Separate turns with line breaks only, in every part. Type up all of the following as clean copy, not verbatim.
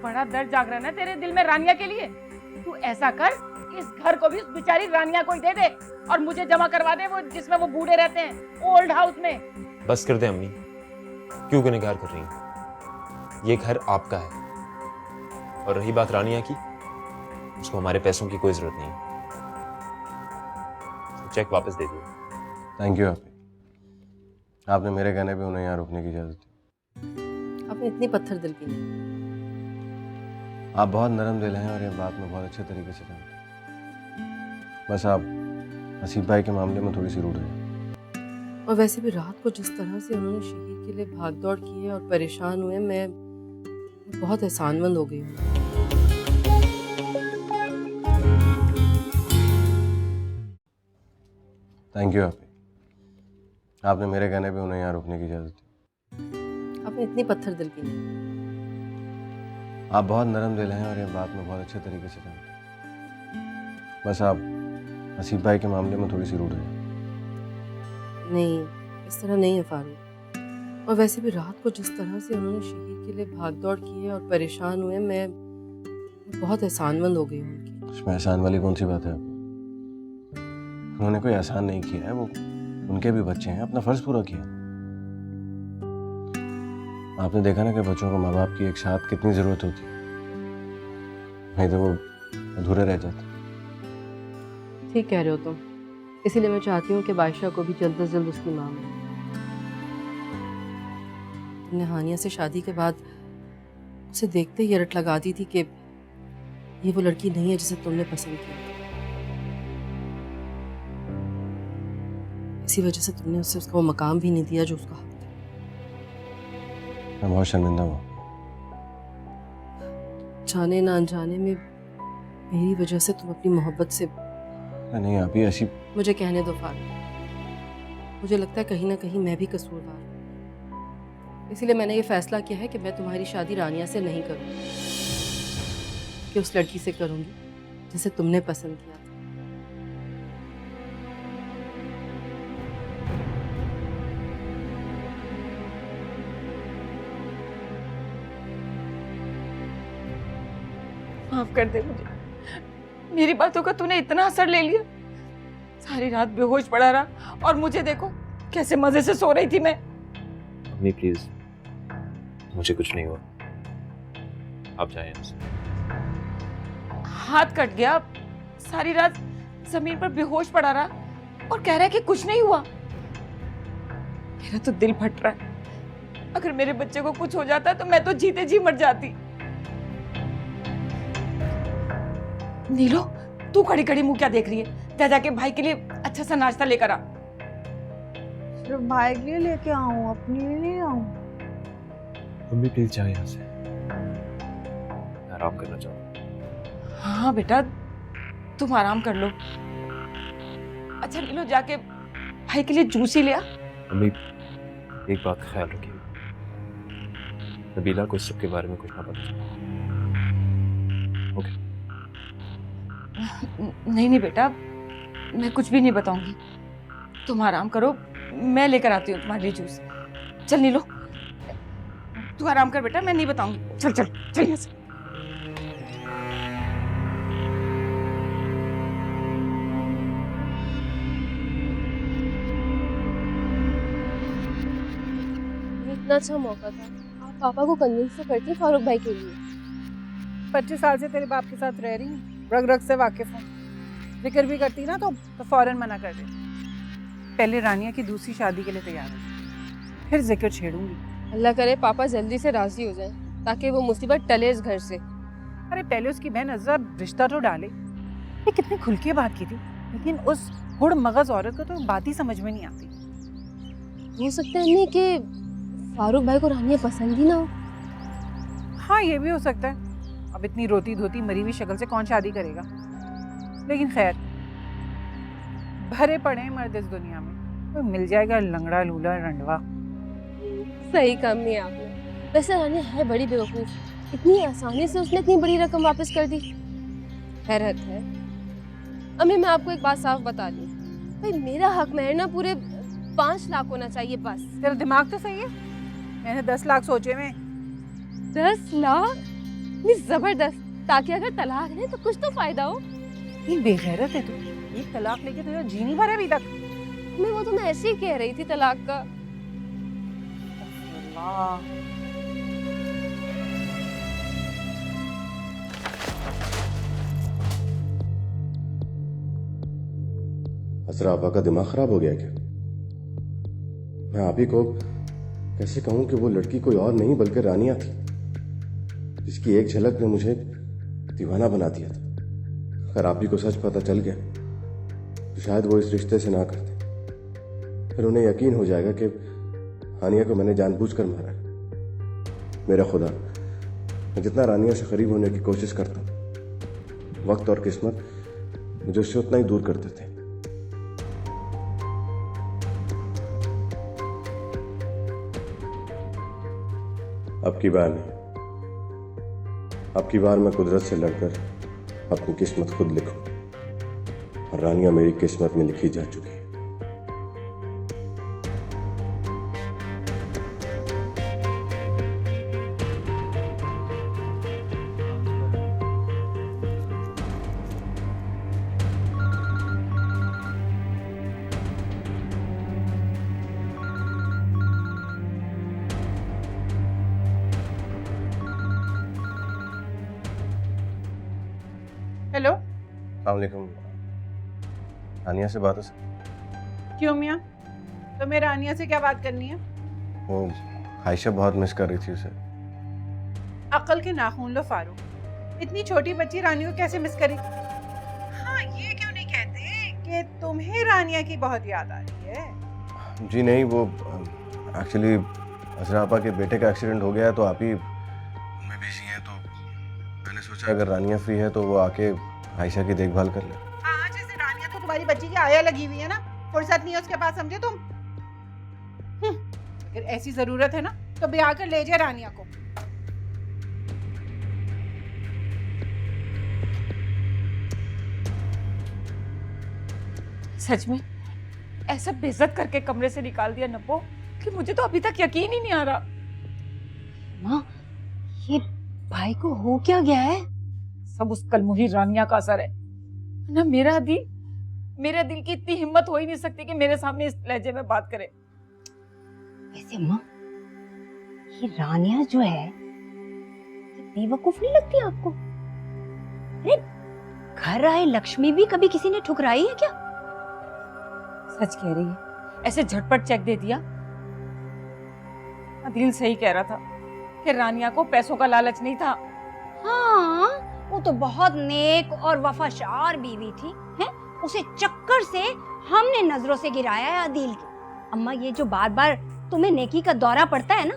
बड़ा दर्द जागरण है तेरे दिल में रानिया के लिए। तू ऐसा कर, इस घर को भी उस बेचारी रानिया को ही दे दे और मुझे जमा करवा दे वो जिसमें वो बूढ़े रहते हैं, ओल्ड हाउस में।
बस कर दे अम्मी, क्यों गुनहगार कर रही हैं? ये घर आपका है। और रही बात रानिया की, उसको हमारे पैसों की कोई जरूरत नहीं है। चेक वापस दे दिए।
थैंक यू आपने मेरे कहने पे उन्हें यहाँ रुकने की इजाजत दी।
आपने इतनी पत्थर दिल की नहीं।
आप बहुत नरम दिल हैं और ये बात मैं बहुत अच्छे तरीके से जानता हूँ। बस आप हसीब भाई के मामले में थोड़ी सी रूड है।
और वैसे भी रात को जिस तरह से उन्होंने शहीद के लिए भाग दौड़ की है और परेशान हुए, मैं बहुत एहसानमंद हो गई हूँ।
थैंक यू आपने मेरे कहने पे उन्हें यहाँ रुकने की इजाजत दी।
आपने इतनी पत्थर दिल की नहीं।
आप बहुत नरम दिल हैं और ये बात मैं बहुत अच्छे तरीके से जानता हूँ। बस आप हसीब भाई के मामले में थोड़ी सी रूड है।
नहीं, इस तरह नहीं है फारूक। और वैसे भी रात को जिस तरह से उन्होंने शहीद के लिए भाग दौड़ की है और परेशान हुए, मैं बहुत एहसानमंद हो गई हूँ उनकी।
उसमें एहसान वाली कौन सी बात है? उन्होंने कोई एहसान नहीं किया है, वो उनके भी बच्चे हैं, अपना फर्ज पूरा किया। आपने देखा ना कि बच्चों को माँ बाप की एक साथ कितनी जरूरत होती है, नहीं तो वो अधूरे रह जाते।
ठीक कह रहे हो तुम। इसीलिए मैं चाहती हूँ कि बादशाह को भी जल्द से जल्द उसकी माँ मिले। तुमने हानिया से शादी के बाद उसे देखते ही रट लगा दी थी कि ये वो लड़की नहीं है जिसे तुमने पसंद किया। इसी वजह से तुमने उससे उसका वो मकाम भी नहीं दिया जो उसका हक था।
मैं बहुत शर्मिंदा हूँ।
जाने ना अनजाने में मेरी वजह से तुम अपनी मोहब्बत से।
नहीं आप ही ऐसी।
मुझे कहने दो फारूक, मुझे लगता है कहीं ना कहीं मैं भी कसूरवार हूँ। इसलिए मैंने ये फैसला किया है कि मैं तुम्हारी शादी रानिया से नहीं करूँगी, कि उस लड़की से करूँगी जिसे तुमने पसंद किया था।
माफ कर दे मुझे, मेरी बातों का तूने इतना असर ले लिया। सारी रात बेहोश पड़ा रहा और मुझे देखो कैसे मजे से सो रही थी मैं।
अम्मी प्लीज, मुझे कुछ नहीं हुआ, आप जाएं यहाँ से।
हाथ कट गया, सारी रात जमीन पर बेहोश पड़ा रहा और कह रहा है कि कुछ नहीं हुआ। मेरा तो दिल फट रहा है। अगर मेरे बच्चे को कुछ हो जाता तो मैं तो जीते जी मर जाती। नीलो, तू खड़ी खड़ी मुंह क्या देख रही है? जा जाके भाई के लिए अच्छा सा नाश्ता लेकर आ।
सिर्फ भाई के लिए लेके आऊं, अपने लिए नहीं आऊं?
अम्मी प्लीज जाएं यहाँ से, मैं आराम करना चाहता हूँ।
हाँ बेटा, तुम आराम कर लो। अच्छा नीलो, जाके भाई के लिए जूस ही ले आ।
अम्मी एक बात का ख्याल रखिए, नबीला को इस सब के बारे में कुछ ना पता चले। ओके?
नहीं नहीं बेटा, मैं कुछ भी नहीं बताऊंगी। तुम आराम करो, मैं लेकर आती हूँ तुम्हारे लिए जूस। चल नीलो, तू आराम कर बेटा, मैं नहीं बताऊंगी। चल चल चल यहाँ से।
इतना अच्छा मौका था, आप पापा को कन्विंस तो करती फारूक भाई के लिए।
25 साल से तेरे बाप के साथ रह रही हूँ, रग रग से वाकिफ हूँ। जिक्र भी करती ना तो फौरन मना कर दे। पहले रानिया की दूसरी शादी के लिए तैयार है, फिर जिक्र छेड़ूंगी।
अल्लाह करे पापा जल्दी से राजी हो जाएं, ताकि वो मुसीबत टले इस घर से।
अरे पहले उसकी बहन अज़र रिश्ता तो डाले। ये कितनी खुल के बात की थी, लेकिन उस हुड़ मगज औरत को तो बात ही समझ में नहीं आती।
हो सकता है नहीं कि फारूक भाई को रानिया पसंद ही ना हो।
हाँ ये भी हो सकता है। अब इतनी रोती धोती मरी हुई शक्ल से कौन शादी करेगा? लेकिन खैर, भरे पड़े हैं मर्द इस दुनिया में, तो मिल जाएगा लंगड़ा लूला रंडवा।
सही काम नहीं आपने। वैसे रानिया है बड़ी बेवकूफ, इतनी आसानी से उसने इतनी बड़ी रकम वापस कर दी। हैरत है। अम्मी मैं आपको एक बात साफ बता दूं, भाई मेरा हक महर ना पूरे 5 लाख होना चाहिए बस।
तेरा दिमाग तो सही है, मैंने 10 लाख सोचे में।
10 लाख? इतनी जबरदस्त, ताकि अगर तलाक ले तो कुछ तो फायदा हो।
ये बेगैरत है तू, एक तलाक लेके तेरा जी नहीं भरा अभी तक।
वो तो मैं ऐसे ही कह रही थी तलाक का।
अल्लाह।
असरा आपा का दिमाग खराब हो गया क्या? मैं आप ही को कैसे कहूं कि वो लड़की कोई और नहीं बल्कि रानिया थी, जिसकी एक झलक ने मुझे दीवाना बना दिया था। अगर आप ही को सच पता चल गया तो शायद वो इस रिश्ते से ना करते। फिर उन्हें यकीन हो जाएगा कि हानिया को मैंने जानबूझकर मारा है। मेरा खुदा, मैं जितना रानिया से करीब होने की कोशिश करता हूं, वक्त और किस्मत मुझे उससे उतना ही दूर कर देते हैं। अब की बार नहीं, अब की बार मैं कुदरत से लड़कर अपनी किस्मत खुद लिखूं, और रानिया मेरी किस्मत में लिखी जा चुकी है।
हेलो,
अस्सलामुअलैकुम। रानिया से बात हो सकती?
क्यों मियाँ? तो मेरे रानिया से क्या बात करनी है?
वो आयशा बहुत मिस कर रही थी उसे।
अक्ल के नाखून लो फारूक, इतनी छोटी बच्ची रानिया को कैसे मिस करेगी? हाँ, ये क्यों नहीं कहते कि तुम्हें रानिया की बहुत याद आ रही है?
जी नहीं, वो एक्चुअली असरा आपा के बेटे का एक्सीडेंट हो गया है, तो आप ही में बिजी हैं, तो मैंने सोचा अगर रानिया फ्री है तो वो आके आयशा की देखभाल कर ले।
हाँ, जैसे रानिया तो तुम्हारी बच्ची की आया लगी हुई है ना, फुर्सत नहीं है उसके पास, समझे तुम? अगर ऐसी जरूरत है ना तो ब्याह कर ले जाए रानिया को।
सच में ऐसा बेइज्जत करके कमरे से निकाल दिया नब्बो कि मुझे तो अभी तक यकीन ही नहीं आ रहा।
माँ, ये भाई को हो क्या गया है?
सब उस कलमुही रानिया का असर है ना। मेरा दिल की इतनी हिम्मत हो ही नहीं सकती कि मेरे सामने इस लहजे में बात करे।
वैसे माँ, ये रानिया जो है, ये बेवकूफ नहीं लगती आपको? अरे घर आए लक्ष्मी भी कभी किसी ने ठुकराई है क्या?
सच कह रही है, ऐसे झटपट चेक दे दिया। दिल सही कह रहा था कि रानिया को पैसों का लालच नहीं था।
हाँ, वो तो बहुत नेक और वफादार बीवी थी, हैं? उसे चक्कर से हमने नजरों से गिराया है अदील के। अम्मा, ये जो बार बार तुम्हें नेकी का दौरा पड़ता है ना,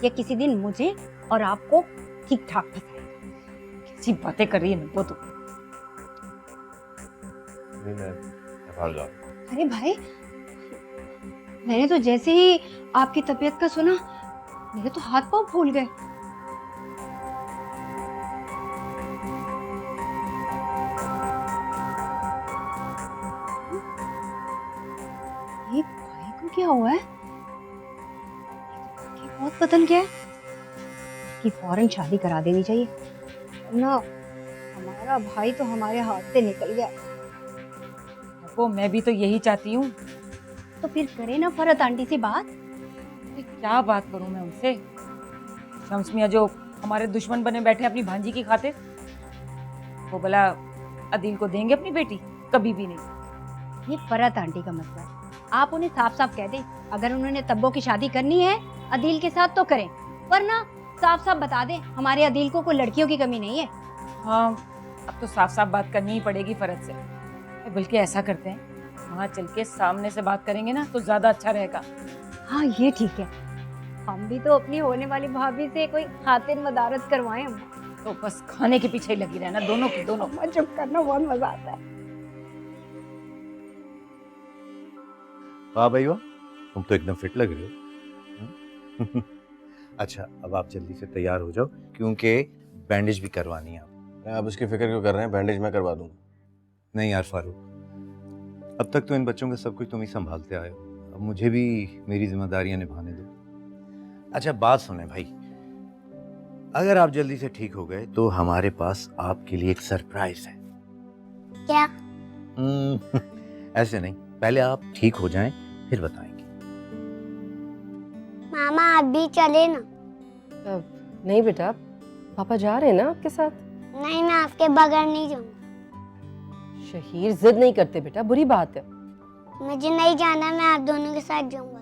ये किसी दिन मुझे और आपको ठीक ठाक फंसाएगा।
कैसी बातें कर रही है नब्बो तू।
अरे भाई, मैंने तो जैसे ही आपकी तबीयत का सुना, मेरे तो हाथ पांव फूल गए। ये भाई को क्या हुआ है? ये बहुत बदल गया है। कि फौरन शादी करा देनी चाहिए, वरना हमारा भाई तो हमारे हाथ से निकल गया।
नब्बो, मैं भी तो यही चाहती हूँ।
तो फिर करे ना फरहत आंटी से बात।
क्या बात करूं मैं उनसे? शम्स मियां जो हमारे दुश्मन बने बैठे अपनी भांजी की खातिर, वो भला अदील को देंगे अपनी बेटी? कभी भी नहीं।
ये फरहत आंटी का मसला है, आप उन्हें साफ साफ कह दें, अगर उन्होंने तब्बो की शादी करनी है अदील के साथ तो करें, वरना साफ साफ बता दें हमारे अदील को कोई लड़कियों की कमी नहीं है।
हाँ, अब तो साफ साफ बात करनी ही पड़ेगी फरहत से। बल्कि ऐसा करते हैं, वहाँ चल के सामने से बात करेंगे ना तो ज्यादा अच्छा रहेगा।
हाँ, ये ठीक है। हम भी तो अपनी होने वाली भाभी से कोई खातिर मदारत करवाएं।
तो बस खाने के पीछे ही लगी रहना, दोनों की दोनों।
चुप करना, बहुत मजा आता है।
वाह भाई वाह, तुम तो एकदम फिट लग रहे हो। अच्छा, अब आप जल्दी से तैयार हो जाओ, क्योंकि बैंडेज भी करवानी है आप।
आप उसकी फिक्र क्यों कर रहे हैं? बैंडेज मैं करवा दूंगा।
नहीं यार फारूक, अब तक तो इन बच्चों का सब कुछ तुम ही संभालते आए हो, अब मुझे भी मेरी जिम्मेदारियां निभाने दो। अच्छा बात सुने भाई, अगर आप जल्दी से ठीक हो गए तो हमारे पास आपके लिए एक सरप्राइज है।
क्या?
ऐसे नहीं, पहले आप ठीक हो जाएं फिर बताएंगे।
मामा आप भी चले ना।
नहीं बेटा, पापा जा रहे हैं ना आपके साथ।
नहीं, मैं आपके बगैर नहीं जाऊंगा।
शहीर जिद नहीं करते बेटा, बुरी बात है।
मुझे नहीं जाना, मैं आप दोनों के साथ जाऊंगा।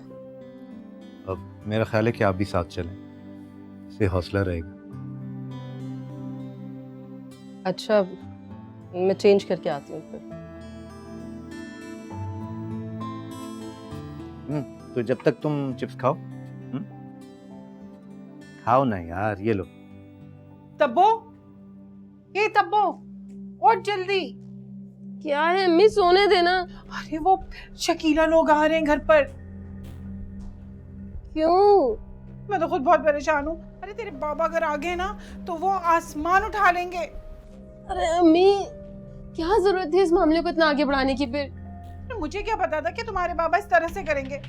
अब मेरा ख्याल है कि आप भी साथ चलें, इससे हौसला रहेगा।
अच्छा, मैं चेंज करके आती हूँ फिर।
तो जब तक तुम चिप्स खाओ। खाओ ना यार, ये लो।
तब्बो, ये तब्बो, और जल्दी।
क्या है अम्मी, सोने देना।
अरे वो शकीला लोग आ रहे हैं घर पर।
क्यों?
मैं तो खुद बहुत परेशान हूँ। अरे तेरे बाबा अगर आ गए ना तो वो आसमान उठा लेंगे।
अरे अम्मी, क्या जरूरत थी इस मामले को इतना आगे बढ़ाने की? फिर
अरे मुझे क्या पता था कि तुम्हारे बाबा इस तरह से करेंगे।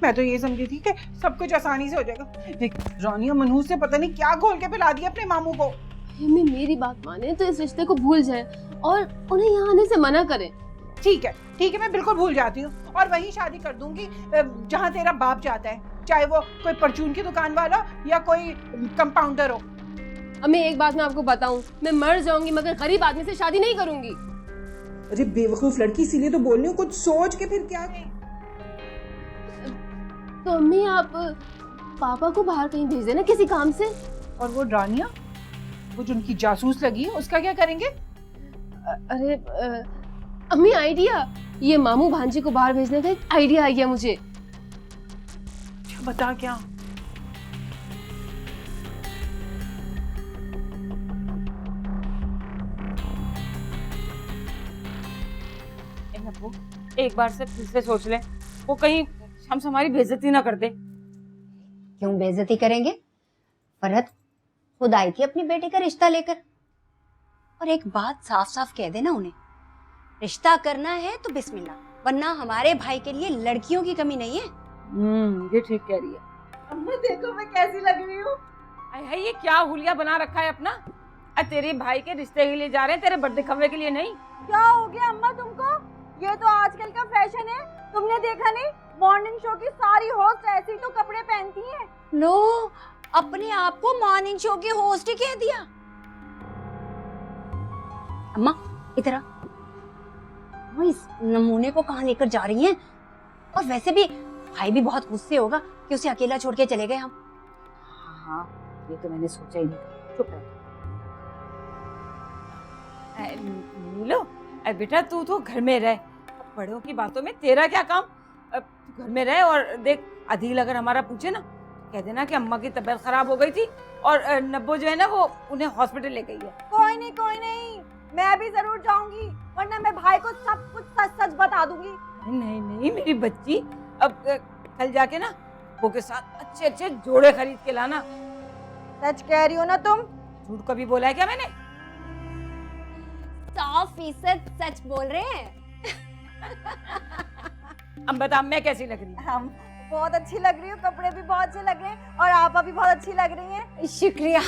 मैं तो ये समझी थी कि सब कुछ आसानी से हो जाएगा। देख, रानिया मनहूस से पता नहीं क्या घोल के पिला दिया अपने मामू को।
अम्मी मेरी बात माने तो इस रिश्ते को भूल जाए और उन्हें यहाँ आने से मना करें।
ठीक है, मैं बिल्कुल भूल जाती हूँ और वही शादी कर दूंगी जहाँ तेरा बाप चाहता है, चाहे वो कोई परचून की दुकान वाला या कोई कंपाउंडर हो।
अम्मी एक बात मैं आपको बताऊं, मैं मर जाऊंगी मगर गरीब आदमी से शादी नहीं करूंगी।
अरे बेवकूफ लड़की, इसीलिए तो बोल रही हूँ, कुछ सोच के फिर क्या कहें।
तो अम्मी आप पापा को बाहर कहीं भेज देना किसी काम से।
और वो रानिया, वो जो उनकी जासूस लगी है, उसका क्या करेंगे?
अरे अम्मी आइडिया, ये मामू भांजी को बाहर भेजने का एक आइडिया आ गया मुझे।
बता क्या?
एक बार से फिर से सोच ले, वो कहीं हम हमारी बेइज्जती ना कर दे।
क्यों बेइज्जती करेंगे? फरहत खुद आई थी अपनी बेटे का रिश्ता लेकर। और एक बात साफ साफ कह देना उन्हें, रिश्ता करना है तो बिस्मिल्लाह, वरना हमारे भाई के लिए लड़कियों की कमी नहीं है।
ये ठीक कह रही है।
अम्मा देखो मैं कैसी लग रही हूँ।
अरे ये क्या हुलिया बना रखा है अपना। तेरे भाई के रिश्ते के लिए जा रहे हैं, तेरे बर्थडे खवे के लिए नहीं।
क्या हो गया अम्मा तुमको? ये तो आजकल का फैशन है, तुमने देखा नहीं? मॉर्निंग शो की सारी होस्ट ऐसी तो कपड़े पहनती हैं। लो, अपने आप को मॉर्निंग शो की होस्ट ही कह दिया। अम्मा इधर आ। इस नमूने को कहाँ लेकर जा रही हैं? और वैसे भी भाई भी बहुत गुस्से होगा कि उसे अकेला छोड़ के चले गए हम।
हाँ, ये तो मैंने सोचा ही नहीं। चुप रह। नीलो, बेटा तू तो घर में रह, बड़ों की बातों में तेरा क्या काम। तू घर में रह और देख, अदील अगर हमारा पूछे ना, कह देना कि अम्मा की तबीयत खराब हो गई थी और नब्बो जो है ना वो उन्हें हॉस्पिटल ले गई है।
कोई नहीं, मैं भी जरूर जाऊंगी, वरना मैं भाई को सब कुछ सच सच बता दूंगी।
नहीं नहीं मेरी बच्ची, अब कल जाके ना वो के साथ अच्छे अच्छे जोड़े खरीद के लाना।
सच कह रही हो ना तुम?
झूठ कभी बोला है क्या मैंने?
100% सच बोल रहे हैं।
अब बता मैं कैसी लग रही हूँ?
हम बहुत अच्छी लग रही हूँ, कपड़े भी बहुत अच्छे लग रहे हैं और आप अभी बहुत अच्छी लग रही हैं। शुक्रिया।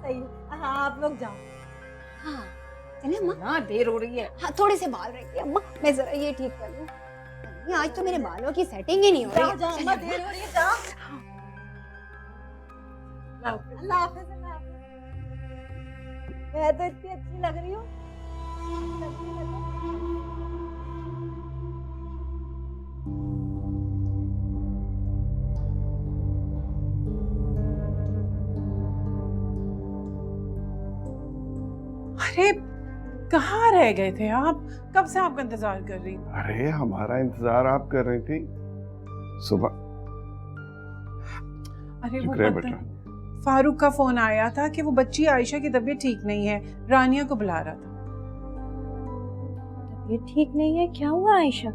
सही, हाँ आप लोग जाओ। हाँ चलिए अम्मा।
हाँ देर हो रही है।
हाँ थोड़े से बाल रह गए अम्मा, मैं जरा ये ठीक कर लूँ। आज तो मेरे बालों की सेटिंग ही नहीं हो रही।
जाओ अम्मा, देर हो रही है, जाओ।
अल्लाह हाफिज़। मैं तो इतनी अच्छी लग रही हूँ।
अरे कहाँ रह गए थे आप? कब से आपका इंतजार कर रही हूँ।
अरे हमारा इंतजार आप कर रही थी सुबह।
अरे वो
शुक्र है
पता
बेटा।
है, फारूक का फोन आया था कि वो बच्ची आयशा की तबीयत ठीक नहीं है, रानिया को बुला रहा था।
तबीयत ठीक नहीं है? क्या हुआ आयशा?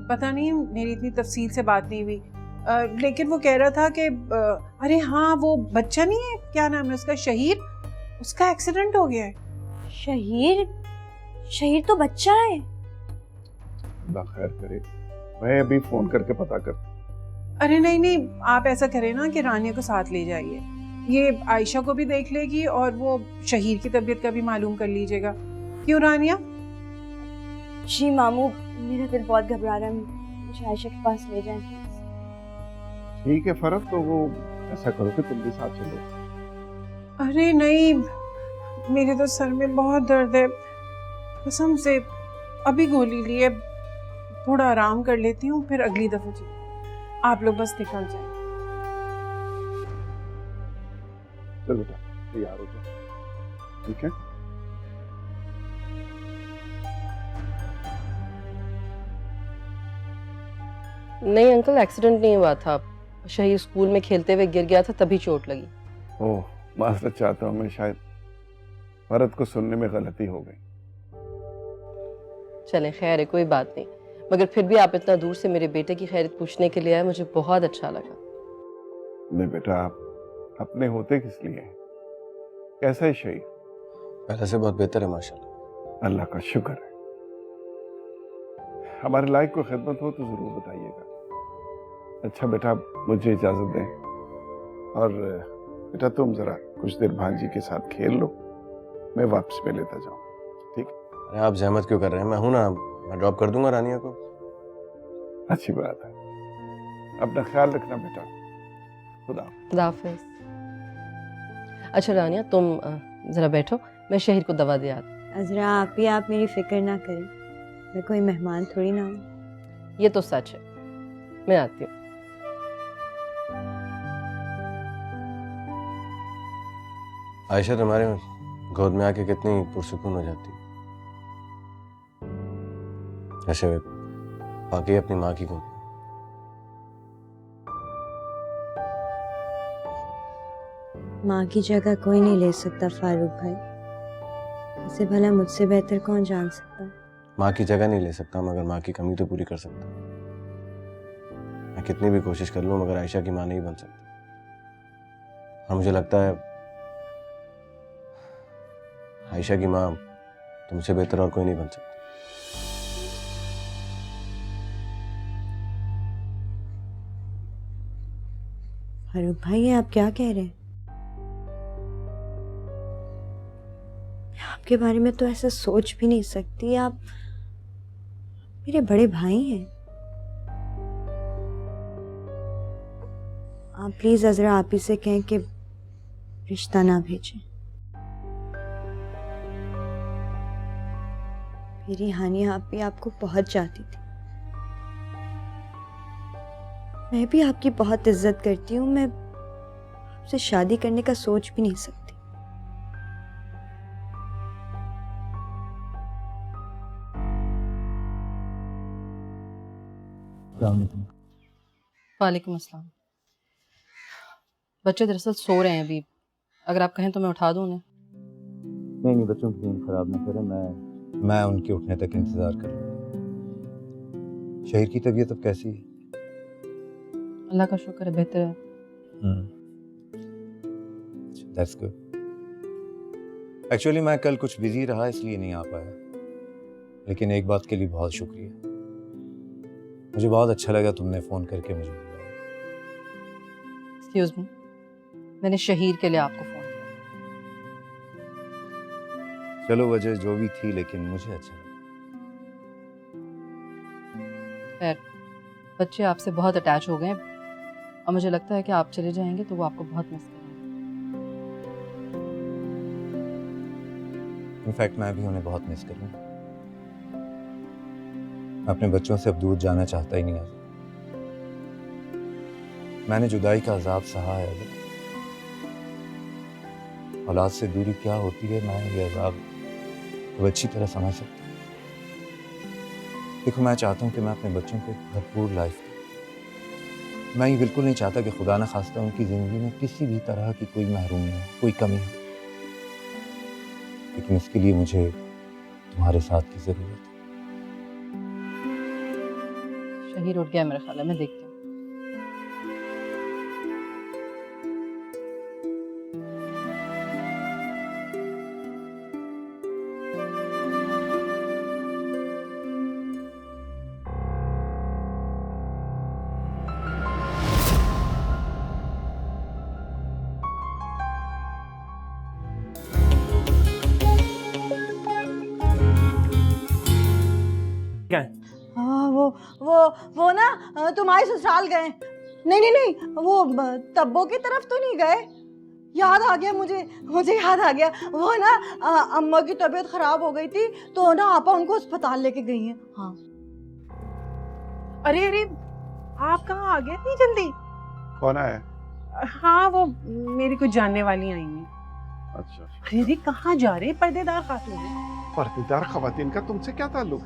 पता नहीं, मेरी इतनी तफसील से बात नहीं हुई, लेकिन वो कह रहा था कि अरे हाँ वो बच्चा नहीं है, क्या नाम है उसका, शहीर, उसका एक्सीडेंट हो गया है।
शहीर? शहीर तो बच्चा है।
अल्लाह खैर करे, मैं अभी फोन करके पता कर।
अरे नहीं नहीं, आप ऐसा करें ना कि रानिया को साथ ले जाइए, ये आयशा को भी देख लेगी और वो शहीर की तबीयत का भी मालूम कर लीजिएगा। क्यों रानिया?
जी मामू, मेरा दिल बहुत घबरा रहा है, मुझे आयशा के पास ले जाएं प्लीज।
ठीक है फरत, तो वो ऐसा करो कि तुम भी साथ चलो।
अरे नहीं, मेरे तो सर में बहुत दर्द है कसम से। अभी गोली लिए, थोड़ा आराम कर लेती हूँ, फिर अगली दफा चलते। आप लोग बस निकल जाए।
चल बेटा, तैयार हो जाओ, ठीक है?
नहीं अंकल, एक्सीडेंट नहीं हुआ था, शहीर स्कूल में खेलते हुए गिर गया था, तभी चोट लगी।
ओह, माजरत चाहता हूँ मैं, शायद फरत को सुनने में गलती हो गई।
चले खैर है, कोई बात नहीं, मगर फिर भी आप इतना दूर से मेरे बेटे की खैरियत पूछने के लिए आए, मुझे बहुत अच्छा लगा।
नहीं बेटा, आप अपने होते किस लिए हैं? कैसा है शहीद?
पहले से बहुत बेहतर है माशाल्लाह।
अल्लाह का शुक्र है। हमारे लायक कोई खिदमत हो तो जरूर बताइएगा। अच्छा बेटा, मुझे इजाजत दें, और बेटा तुम जरा कुछ देर भांजी के साथ खेल लो, मैं वापस पे लेता जाऊं, ठीक?
अरे आप जहमत क्यों कर रहे हैं, मैं हूं ना, मैं ड्रॉप कर दूंगा रानिया को।
अच्छी बात है, अपना ख्याल रखना बेटा। खुदा
खुदाफिज। अच्छा रानिया, तुम जरा बैठो, मैं शहीर को दवा दे आती।
अजरा आप मेरी फिक्र ना करें, मैं कोई मेहमान थोड़ी ना हूँ।
ये तो सच है, मैं आती हूँ।
आयशा तुम्हारे गोद में आके कितनी पुरसुकून हो जाती है, ऐसे वाकई अपनी माँ की गोद में।
माँ की जगह कोई नहीं ले सकता फारूक भाई, इसे भला मुझसे बेहतर कौन जान सकता है।
माँ की जगह नहीं ले सकता, मगर माँ की कमी तो पूरी कर सकता। मैं कितनी भी कोशिश कर लूं, मगर आयशा की माँ नहीं बन सकती। हाँ, मुझे लगता है आयशा की माँ तुमसे बेहतर और कोई नहीं बन सकती।
फारूक भाई, ये आप क्या कह रहे हैं? आपके बारे में तो ऐसा सोच भी नहीं सकती, आप मेरे बड़े भाई हैं। आप प्लीज अजरा आप ही से कहें कि रिश्ता ना भेजें। मेरी हानिया आप भी आपको बहुत चाहती थी, मैं भी आपकी बहुत इज्जत करती हूँ, मैं आपसे शादी करने का सोच भी नहीं सकती।
वालेकुम अस्सलाम। बच्चे दरअसल सो रहे हैं अभी, अगर आप कहें तो मैं उठा दूं उन्हें।
नहीं नहीं, बच्चों की नींद खराब ना करें, मैं उनके उठने तक इंतजार कर लूँगा। शहीर की तबीयत अब कैसी है?
अल्लाह का शुक्र है, बेहतर है।
That's good. एक्चुअली मैं कल कुछ बिजी रहा इसलिए नहीं आ पाया, लेकिन एक बात के लिए बहुत शुक्रिया। मुझे बहुत अच्छा लगा तुमने फ़ोन करके मुझे बुलाया।
एक्सक्यूज मी, मैंने शहीर के लिए आपको फ़ोन किया।
चलो वजह जो भी थी, लेकिन मुझे अच्छा लगा।
खैर, बच्चे आपसे बहुत अटैच हो गए हैं और मुझे लगता है कि आप चले जाएंगे तो वो आपको बहुत मिस करेंगे।
इनफैक्ट मैं भी उन्हें बहुत मिस करूँगा। मैं अपने बच्चों से अब दूर जाना चाहता ही नहीं है। मैंने जुदाई का अजाब सहा है। औलाद से दूरी क्या होती है, मैं ये अजाब तो अच्छी तरह समझ सकता हूँ। देखो, मैं चाहता हूँ कि मैं अपने बच्चों को एक भरपूर लाइफ दूँ। मैं ये बिल्कुल नहीं चाहता कि खुदा न खास्ता उनकी ज़िंदगी में किसी भी तरह की कोई महरूमी हो, कोई कमी हो। लेकिन इसके लिए मुझे तुम्हारे साथ की ज़रूरत है।
शहीर उठ गया मेरा ख्याल है, मैं देखती हूँ।
क्या है?
हाँ वो ना तुम्हारे ससुराल गए। नहीं नहीं नहीं, वो तब्बों की तरफ तो नहीं गए। याद आ गया मुझे याद आ गया। वो ना अम्मा की तबीयत खराब हो गई थी तो ना आपा उनको अस्पताल लेके गई हैं। हाँ।
अरे अरे, आप कहाँ आ गए इतनी जल्दी?
कौन आया?
हाँ, वो मेरी कुछ जानने वाली आई हैं।
अच्छा,
अरे अरे, कहाँ जा रहे? पर्देदार खातून है।
पर्देदार खवातीन का तुमसे क्या ताल्लुक?